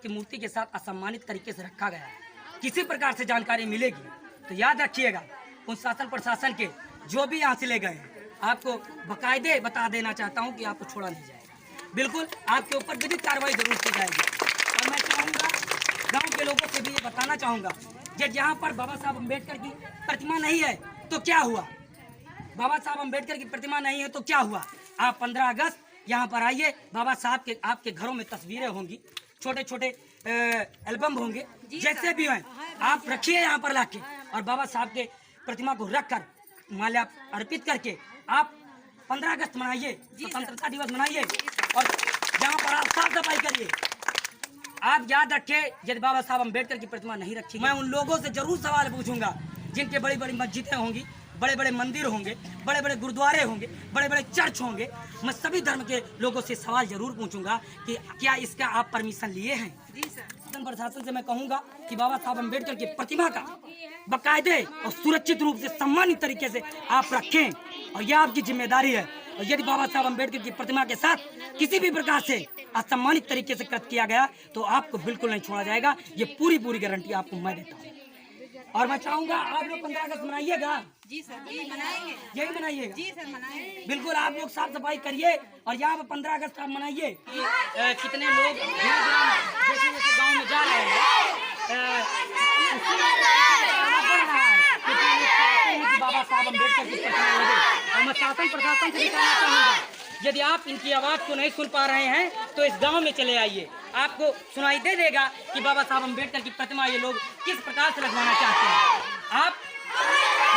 की मूर्ति के साथ असम्मानित तरीके से रखा गया है। किसी प्रकार से जानकारी मिलेगी तो याद रखिएगा, उन शासन प्रशासन के जो भी यहाँ से ले गए हैं, आपको बाकायदे बता देना चाहता हूँ कि आपको छोड़ा नहीं जाएगा। बिल्कुल आपके ऊपर विधिक कार्रवाई जरूर की जाएगी। और मैं चाहूँगा गाँव के लोगों से भी ये बताना चाहूँगा कि जहाँ पर बाबा साहब अम्बेडकर की प्रतिमा नहीं है तो क्या हुआ, बाबा साहब अम्बेडकर की प्रतिमा नहीं है तो क्या हुआ। आप 15 अगस्त यहाँ पर आइए, बाबा साहब के आपके घरों में तस्वीरें होंगी, छोटे छोटे एल्बम होंगे, जैसे भी हैं आप रखिए यहाँ पर लाके, और बाबा साहब के प्रतिमा को रखकर माल्या अर्पित करके आप 15 अगस्त मनाइए, स्वतंत्रता दिवस मनाइए, और यहाँ पर आप साफ सफाई करिए। आप याद रखें, यदि बाबा साहब अम्बेडकर की प्रतिमा नहीं रखी, मैं उन लोगों से जरूर सवाल पूछूंगा जिनके बड़ी बड़ी मस्जिदें होंगी, बड़े बड़े मंदिर होंगे, बड़े बड़े गुरुद्वारे होंगे, बड़े बड़े चर्च होंगे। मैं सभी धर्म के लोगों से सवाल जरूर पूछूंगा कि क्या इसका आप परमिशन लिए हैं। शासन प्रशासन से मैं कहूंगा कि बाबा साहब अम्बेडकर की प्रतिमा का बाकायदे और सुरक्षित रूप से सम्मानित तरीके से आप रखें, और यह आपकी जिम्मेदारी है। और यदि बाबा साहब अम्बेडकर की प्रतिमा के साथ किसी भी प्रकार से असम्मानित तरीके से कृत्य किया गया तो आपको बिल्कुल नहीं छोड़ा जाएगा। ये पूरी गारंटी आपको मैं देता हूँ। और मैं चाहूंगा आप लोग 15 अगस्त मनाइएगा। जी सर, जी मनाएंगे, यही मनाइएगा। जी सर मनाएंगे। बिल्कुल आप लोग साफ सफाई करिए और यहाँ पर 15 अगस्त आप मनाइए। कितने लोग जैसे जैसे गाँव में जा रहे हैं, बाबा साहब अम्बेडकर की प्रतिमा लगे। और मैं शासन प्रशासन से भी कहना चाहूँगा, यदि आप इनकी आवाज़ को नहीं सुन पा रहे हैं तो इस गांव में चले आइए, आपको सुनाई दे देगा कि बाबा साहब अम्बेडकर की प्रतिमा ये लोग किस प्रकार से लगवाना चाहते हैं। आप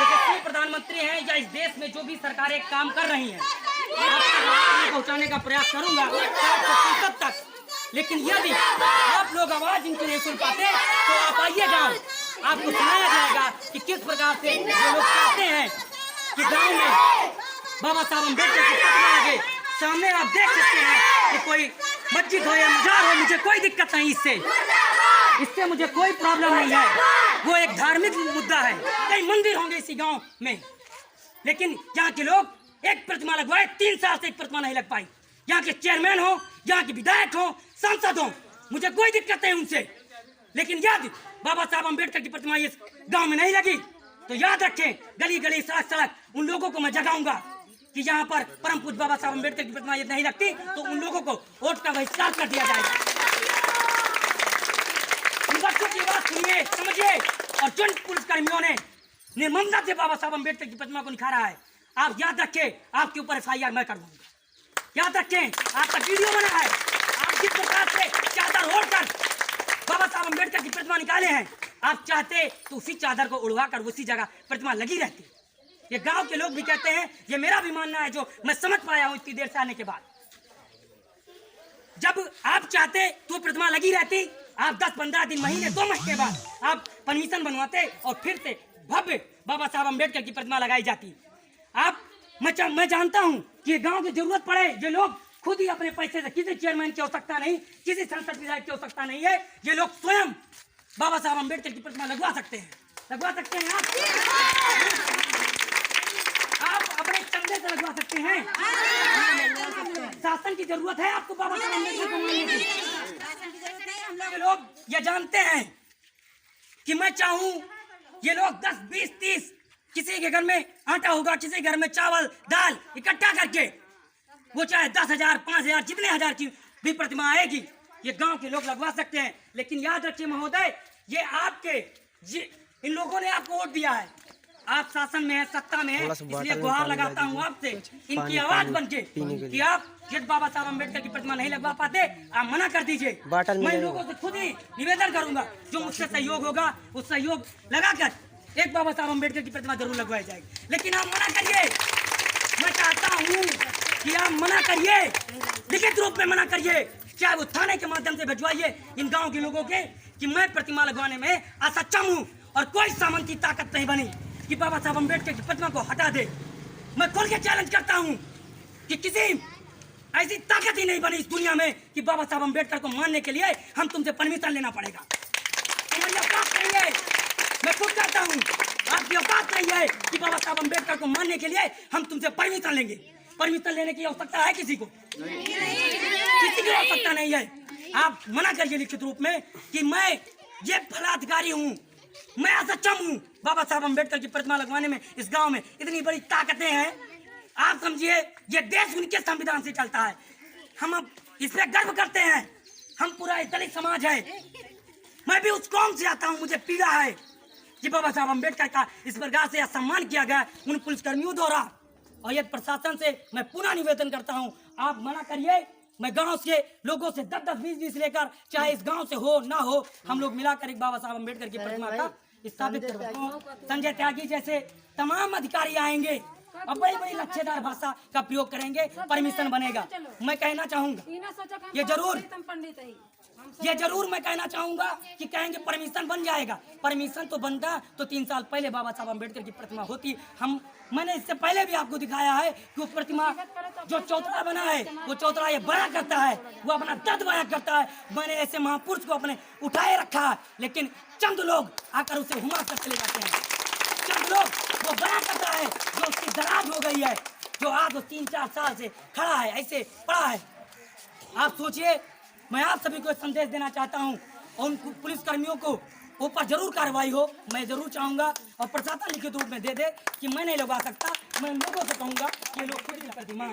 जैसे प्रधानमंत्री हैं या इस देश में जो भी सरकारें काम कर रही हैं, आपको पहुँचाने का प्रयास करूँगा संसद तक। लेकिन यदि आप लोग आवाज़ इनकी नहीं सुन पाते तो आप आइए गाँव, आपको सुनाया जाएगा कि किस प्रकार से ये लोग चाहते हैं कि गाँव में बाबा साहब अम्बेडकर की प्रतिमा लगे। सामने आप देख सकते हैं कि कोई मस्जिद हो या मजार हो, मुझे कोई दिक्कत नहीं, इससे मुझे कोई प्रॉब्लम नहीं है। वो एक धार्मिक मुद्दा है, कई मंदिर होंगे इसी गांव में, लेकिन यहाँ के लोग एक प्रतिमा लगवाए, 3 साल से एक प्रतिमा नहीं लग पाई। यहाँ के चेयरमैन हो, यहाँ के विधायक हो, सांसद हो, मुझे कोई दिक्कत नहीं उनसे। लेकिन यदि बाबा साहब अम्बेडकर की प्रतिमा इस गाँव में नहीं लगी तो याद रखें, गली गली सड़क सड़क उन लोगों को मैं जगाऊंगा कि यहाँ पर परम पूज्य बाबा साहब अम्बेडकर की प्रतिमा यदि नहीं लगती तो उन लोगों को वोट का बहिष्कार कर दिया जाएगा। उन बच्चों की बात सुनिए, समझिए। और जिन पुलिसकर्मियों ने निर्ममता से बाबा साहब अम्बेडकर की प्रतिमा को निखारा है, आप याद रखें, आपके ऊपर FIR मैं कर दूंगा। याद रखें, आपका वीडियो बना है, आप जिस प्रकार से चादर ओढ़कर बाबा साहब अम्बेडकर की प्रतिमा निकाले हैं, आप चाहते तो उसी चादर को उड़वा कर उसी जगह प्रतिमा लगी रहती। ये गांव के लोग भी कहते हैं, ये मेरा भी मानना है जो मैं समझ पाया हूं इतनी देर से आने के बाद। जब आप चाहते तो प्रतिमा लगी रहती, आप 10-15 दिन, महीने, 2 महीने बाद आप परमिशन बनवाते और फिर से भव्य बाबा साहब अम्बेडकर की प्रतिमा लगाई जाती। मैं जानता हूं कि गांव की जरूरत पड़े, ये लोग खुद ही अपने पैसे से, किसी चेयरमैन की आवश्यकता नहीं, किसी संसद विधायक की आवश्यकता नहीं है, ये लोग स्वयं बाबा साहब अम्बेडकर की प्रतिमा लगवा सकते हैं आप अपने चंदे से लगवा सकते हैं। शासन की जरूरत है आपको बाबा साहब अम्बेडकर को मानने की। हम लोग ये जानते हैं कि मैं चाहूं ये लोग 10, 20, 30 किसी के घर में आटा होगा, किसी के घर में चावल दाल इकट्ठा करके, वो चाहे 10,000, 5,000, जितने हजार की भी प्रतिमा आएगी, ये गांव के लोग लगवा सकते हैं। लेकिन याद रखिए महोदय, ये आपके इन लोगों ने आपको वोट दिया है, आप शासन में है, सत्ता में है, इसलिए गुहार लगाता हूँ आपसे, इनकी आवाज बनके कि आप यदि बाबा साहब अम्बेडकर की प्रतिमा नहीं लगवा पाते, आप मना कर दीजिए। मैं लोगों से खुद ही निवेदन करूंगा, जो मुझसे सहयोग होगा उस सहयोग लगाकर एक बाबा साहब अम्बेडकर की प्रतिमा जरूर लगवाई जाएगी। लेकिन आप मना करिए, मैं चाहता हूँ कि आप मना करिए, लिखित रूप में मना करिए, चाहे वो थाने के माध्यम से भिजवाइए इन गाँव के लोगों के कि मैं प्रतिमा लगवाने में असक्षम हूँ और कोई सामंत की ताकत नहीं बनी कि बाबा साहब अम्बेडकर की प्रतिमा को हटा दे। मैं खोल के चैलेंज करता हूं कि किसी ऐसी ताकत ही नहीं बनी इस दुनिया में कि बाबा साहब अम्बेडकर को मानने के लिए हम तुमसे परमिशन लेना पड़ेगा। तुम्हारी औकात नहीं है, मैं खुद कहता हूं, आपकी औकात नहीं है कि बाबा साहब अम्बेडकर को मानने के लिए हम तुमसे परमिशन लेंगे। परमिशन लेने की आवश्यकता है किसी को? किसी की आवश्यकता नहीं है। आप मना करिए लिखित रूप में कि मैं ये फलाधिकारी हूँ, मैं असक्षम हूँ। बाबा साहब अम्बेडकर की प्रतिमा लगवाने में इस गांव में इतनी बड़ी ताकतें हैं, आप समझिए ये देश उनके संविधान से चलता है। हम अब इस पे गर्व करते हैं। हम पूरा दलित समाज है, मैं भी उस कौम से आता हूँ। मुझे पीड़ा है कि बाबा साहब अम्बेडकर का इस प्रकार से सम्मान किया गया उन पुलिसकर्मियों द्वारा। और ये प्रशासन से मैं पुनः निवेदन करता हूँ, आप मना करिए। मैं गांव से लोगों से 10-10, 20-20 लेकर, चाहे इस गांव से हो ना हो, हम लोग मिलाकर एक बाबा साहब अम्बेडकर की प्रतिमा का स्थापित करवाते हैं। संजय त्यागी जैसे तमाम अधिकारी आएंगे और बड़ी बड़ी लच्छेदार भाषा का प्रयोग करेंगे, परमिशन बनेगा। मैं कहना चाहूंगा ये जरूर मैं कहना चाहूंगा कि कहेंगे परमिशन बन जाएगा। परमिशन तो बनता तो 3 साल पहले बाबा साहब अम्बेडकर की प्रतिमा होती। मैंने इससे पहले भी आपको दिखाया है कि वो प्रतिमा जो चौतरा बना है, वो चौतरा ये बड़ा करता है, वो अपना दर्द बयां करता है। मैंने ऐसे महापुरुष को अपने उठाए रखा है, लेकिन चंद लोग आकर उसे हुमा कर चले जाते हैं। चंद लोग वो बड़ा करता है जो उसकी दराज हो गई है, जो आज 3-4 साल से खड़ा है, ऐसे पड़ा है। आप सोचिए, मैं आप सभी को संदेश देना चाहता हूँ और उन पुलिस कर्मियों को ऊपर जरूर कार्रवाई हो। मैं जरूर चाहूंगा और प्रशासन लिखित रूप में दे दे कि मैं नहीं लगवा सकता। मैं लोगों से कहूंगा कि लोग खुद ही प्रतिमा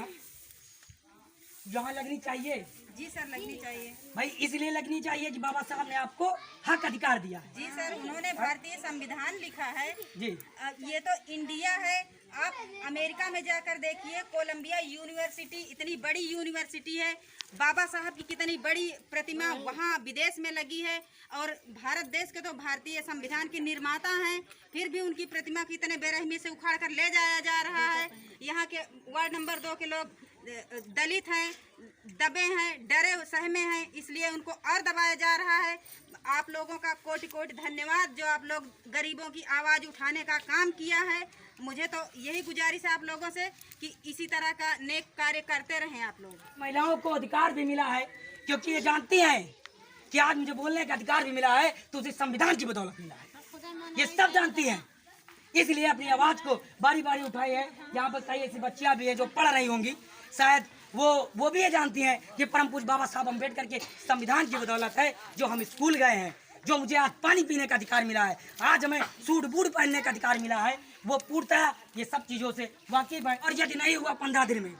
यहाँ लगनी चाहिए। जी सर, लगनी चाहिए भाई, इसलिए लगनी चाहिए कि बाबा साहब ने आपको हक अधिकार दिया है। जी सर, उन्होंने भारतीय संविधान लिखा है जी। ये तो इंडिया है। आप अमेरिका में जाकर देखिए, कोलंबिया यूनिवर्सिटी इतनी बड़ी यूनिवर्सिटी है, बाबा साहब की कितनी बड़ी प्रतिमा वहाँ विदेश में लगी है। और भारत देश के तो भारतीय संविधान के निर्माता हैं, फिर भी उनकी प्रतिमा की इतने बेरहमी से उखाड़ कर ले जाया जा रहा है। यहाँ के वार्ड नंबर 2 के लोग दलित हैं, दबे हैं, डरे सहमे हैं, इसलिए उनको और दबाया जा रहा है। आप लोगों का कोटि कोटि धन्यवाद जो आप लोग गरीबों की आवाज़ उठाने का काम किया है। मुझे तो यही गुजारिश है आप लोगों से कि इसी तरह का नेक कार्य करते रहें आप लोग। महिलाओं को अधिकार भी मिला है, क्योंकि ये जानती हैं कि आज मुझे बोलने का अधिकार भी मिला है तो उसे संविधान की बदौलत मिला है। ये सब जानती हैं, इसलिए अपनी आवाज़ को बारी बारी उठाई है। यहाँ पर कई ऐसी बच्चियाँ भी हैं जो पढ़ रही होंगी, शायद वो भी ये जानती हैं कि परम पूज्य बाबा साहब अम्बेडकर के संविधान की बदौलत है जो हम स्कूल गए हैं, जो मुझे आज पानी पीने का अधिकार मिला है, आज हमें सूट बूट पहनने का अधिकार मिला है। वो पूर्णतः ये सब चीज़ों से वाकिफ है। और यदि नहीं हुआ 15 दिन में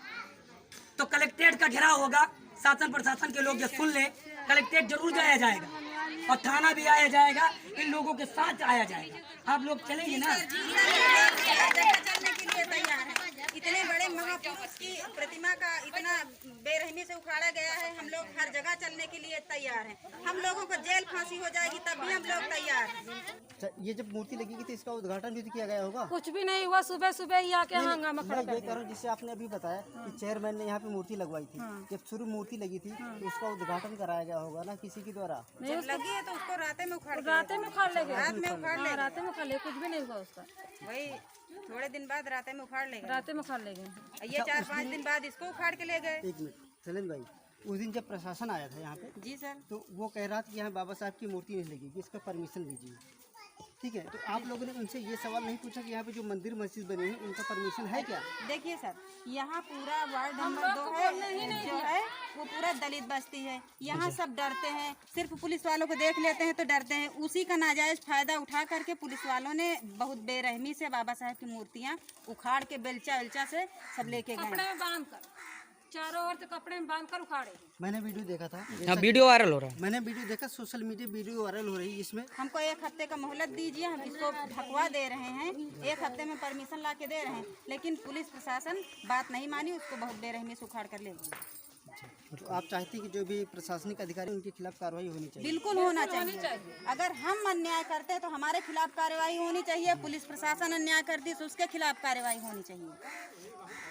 तो कलेक्ट्रेट का घेराव होगा। शासन प्रशासन के लोग ये सुन ले, कलेक्ट्रेट जरूर जाया जाएगा और थाना भी आया जाएगा, इन लोगों के साथ आया जाएगा। आप लोग चलेंगे ना? चलने के लिए तैयार है। इतने बड़े महापुरुष की प्रतिमा का इतना बेरहमी से उखाड़ा गया है, हम लोग हर जगह चलने के लिए तैयार हैं। हम लोगों को जेल फांसी हो जाएगी तब भी हम लोग तैयार हैं। ये जब मूर्ति लगेगी तो इसका उद्घाटन भी किया गया होगा? कुछ भी नहीं हुआ, सुबह सुबह ही आके हंगामा खड़ा कर दिया। जिससे आपने अभी बताया कि चेयरमैन ने यहाँ पे मूर्ति लगवाई थी, जब शुरू मूर्ति लगी थी तो उसका उद्घाटन कराया गया होगा ना किसी के द्वारा? जब लगी है तो उसको रात में उखाड़ रात में उखाड़ ले गए, रात में उखाड़ ले, रात में उखाड़ ले, कुछ भी नहीं हुआ उसका। वही थोड़े दिन बाद रात में उखाड़ ले गए, रात में उखाड़ ले गए। ये 4-5 दिन बाद इसको उखाड़ के ले गए। एक मिनट सलीम भाई, उस दिन जब प्रशासन आया था यहाँ पे, जी सर, तो वो कह रहा था कि यहाँ बाबा साहब की मूर्ति नहीं लगेगी, इसका परमिशन लीजिए, ठीक है? तो आप लोगों ने उनसे ये सवाल नहीं पूछा कि यहाँ पे जो मंदिर मस्जिद बने हैं उनका परमिशन है क्या? देखिए सर, यहाँ पूरा वार्ड नंबर 2 है जो है वो पूरा दलित बस्ती है। यहाँ सब डरते हैं, सिर्फ पुलिस वालों को देख लेते हैं तो डरते हैं। उसी का नाजायज फायदा उठा करके पुलिस वालों ने बहुत बेरहमी से बाबा साहब की मूर्तियाँ उखाड़ के बेलचा से सब लेके गए। कपड़े में बांध कर, चारों ओर से कपड़े में बांध कर उखाड़े। मैंने वीडियो देखा था, वीडियो वायरल हो रहा है। मैंने वीडियो देखा, सोशल मीडिया वीडियो वायरल हो रही है। इसमें हमको 1 हफ्ते का मोहलत दीजिए, हम इसको ढकवा दे रहे हैं। 1 हफ्ते में परमिशन ला के दे रहे हैं, लेकिन पुलिस प्रशासन बात नहीं मानी, उसको बहुत बेरहमी से उखाड़ कर ले गई। तो आप चाहते हैं कि जो भी प्रशासनिक अधिकारी उनके खिलाफ कार्रवाई होनी चाहिए? बिल्कुल होना चाहिए। अगर हम अन्याय करते हैं तो हमारे खिलाफ कार्रवाई होनी चाहिए, पुलिस प्रशासन अन्याय करती है तो उसके खिलाफ कार्रवाई होनी चाहिए।